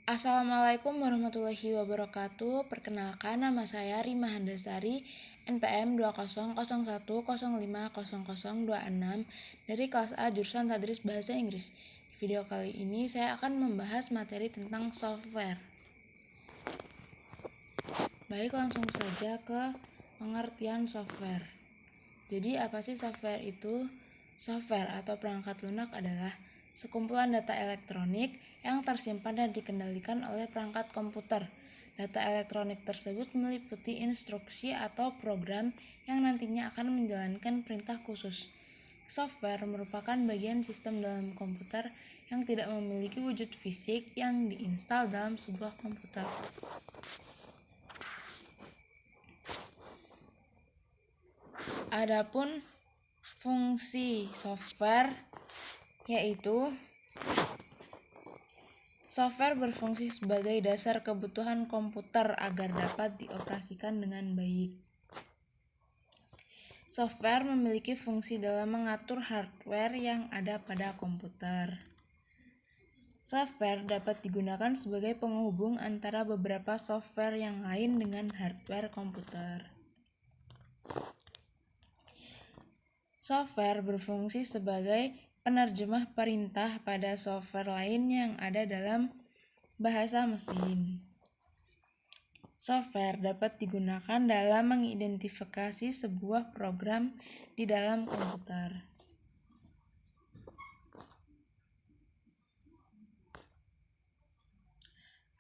Assalamualaikum warahmatullahi wabarakatuh. Perkenalkan, nama saya Rima Handasari, NPM 2001010050026 dari kelas A jurusan Tadris Bahasa Inggris. Di video kali ini saya akan membahas materi tentang software. Baik, langsung saja ke pengertian software. Jadi apa sih software itu? Software atau perangkat lunak adalah sekumpulan data elektronik yang tersimpan dan dikendalikan oleh perangkat komputer. Data elektronik tersebut meliputi instruksi atau program yang nantinya akan menjalankan perintah khusus. Software merupakan bagian sistem dalam komputer yang tidak memiliki wujud fisik yang diinstal dalam sebuah komputer. Adapun fungsi software yaitu software berfungsi sebagai dasar kebutuhan komputer agar dapat dioperasikan dengan baik. Software memiliki fungsi dalam mengatur hardware yang ada pada komputer. Software dapat digunakan sebagai penghubung antara beberapa software yang lain dengan hardware komputer. Software berfungsi sebagai penerjemah perintah pada software lain yang ada dalam bahasa mesin. Software dapat digunakan dalam mengidentifikasi sebuah program di dalam komputer.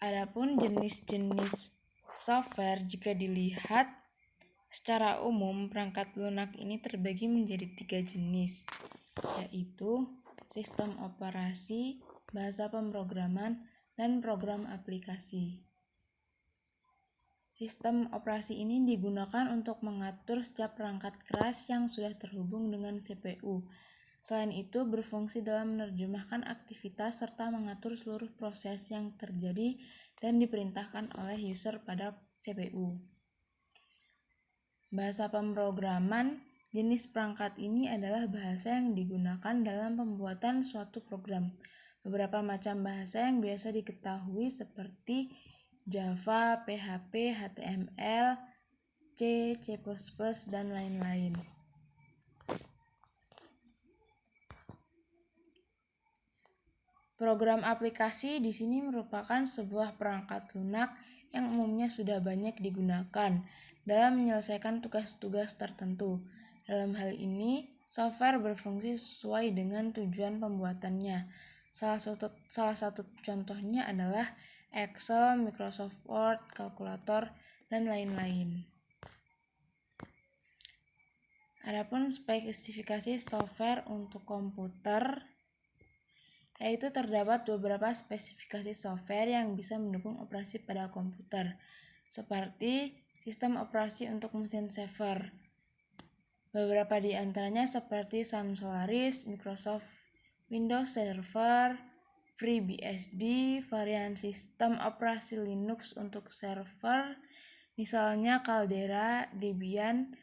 Adapun jenis-jenis software jika dilihat secara umum, perangkat lunak ini terbagi menjadi 3 jenis, yaitu sistem operasi, bahasa pemrograman, dan program aplikasi. Sistem operasi ini digunakan untuk mengatur setiap perangkat keras yang sudah terhubung dengan CPU. Selain itu, berfungsi dalam menerjemahkan aktivitas serta mengatur seluruh proses yang terjadi dan diperintahkan oleh user pada CPU. Bahasa pemrograman, jenis perangkat ini adalah bahasa yang digunakan dalam pembuatan suatu program. Beberapa macam bahasa yang biasa diketahui seperti Java, PHP, HTML, C++, dan lain-lain. Program aplikasi di sini merupakan sebuah perangkat lunak yang umumnya sudah banyak digunakan dalam menyelesaikan tugas-tugas tertentu. Dalam hal ini, software berfungsi sesuai dengan tujuan pembuatannya. Salah satu contohnya adalah Excel, Microsoft Word, kalkulator, dan lain-lain. Adapun spesifikasi software untuk komputer, yaitu terdapat beberapa spesifikasi software yang bisa mendukung operasi pada komputer, seperti sistem operasi untuk mesin server. Beberapa di antaranya seperti Sun Solaris, Microsoft Windows Server, FreeBSD, varian sistem operasi Linux untuk server, misalnya Caldera, Debian,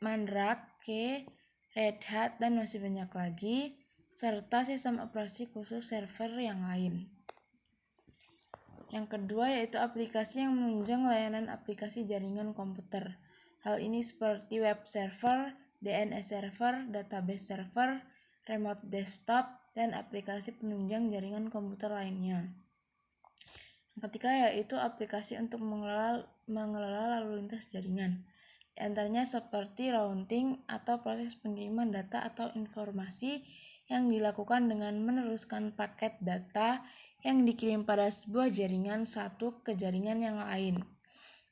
Mandrake, Red Hat, dan masih banyak lagi, serta sistem operasi khusus server yang lain. Yang kedua yaitu aplikasi yang menunjang layanan aplikasi jaringan komputer. Hal ini seperti web server, DNS server, database server, remote desktop, dan aplikasi penunjang jaringan komputer lainnya. Yang ketiga yaitu aplikasi untuk mengelola lalu lintas jaringan. Di antaranya seperti routing atau proses pengiriman data atau informasi yang dilakukan dengan meneruskan paket data yang dikirim pada sebuah jaringan satu ke jaringan yang lain,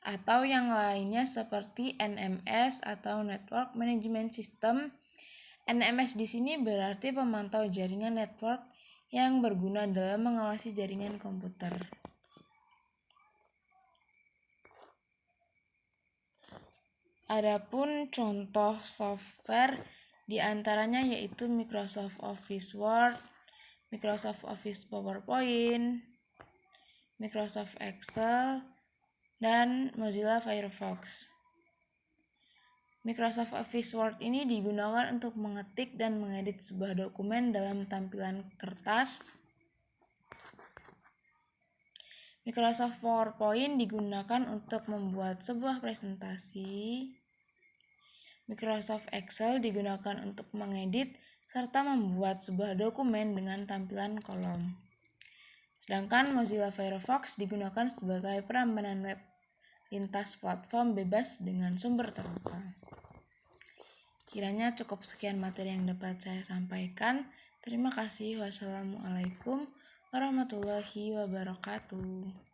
atau yang lainnya seperti NMS atau Network Management System. NMS di sini berarti pemantau jaringan network yang berguna dalam mengawasi jaringan komputer. Adapun contoh software di antaranya yaitu Microsoft Office Word, Microsoft Office PowerPoint, Microsoft Excel, dan Mozilla Firefox. Microsoft Office Word ini digunakan untuk mengetik dan mengedit sebuah dokumen dalam tampilan kertas. Microsoft PowerPoint digunakan untuk membuat sebuah presentasi. Microsoft Excel digunakan untuk mengedit serta membuat sebuah dokumen dengan tampilan kolom. Sedangkan Mozilla Firefox digunakan sebagai perambanan web lintas platform bebas dengan sumber terbuka. Kiranya cukup sekian materi yang dapat saya sampaikan. Terima kasih. Wassalamualaikum warahmatullahi wabarakatuh.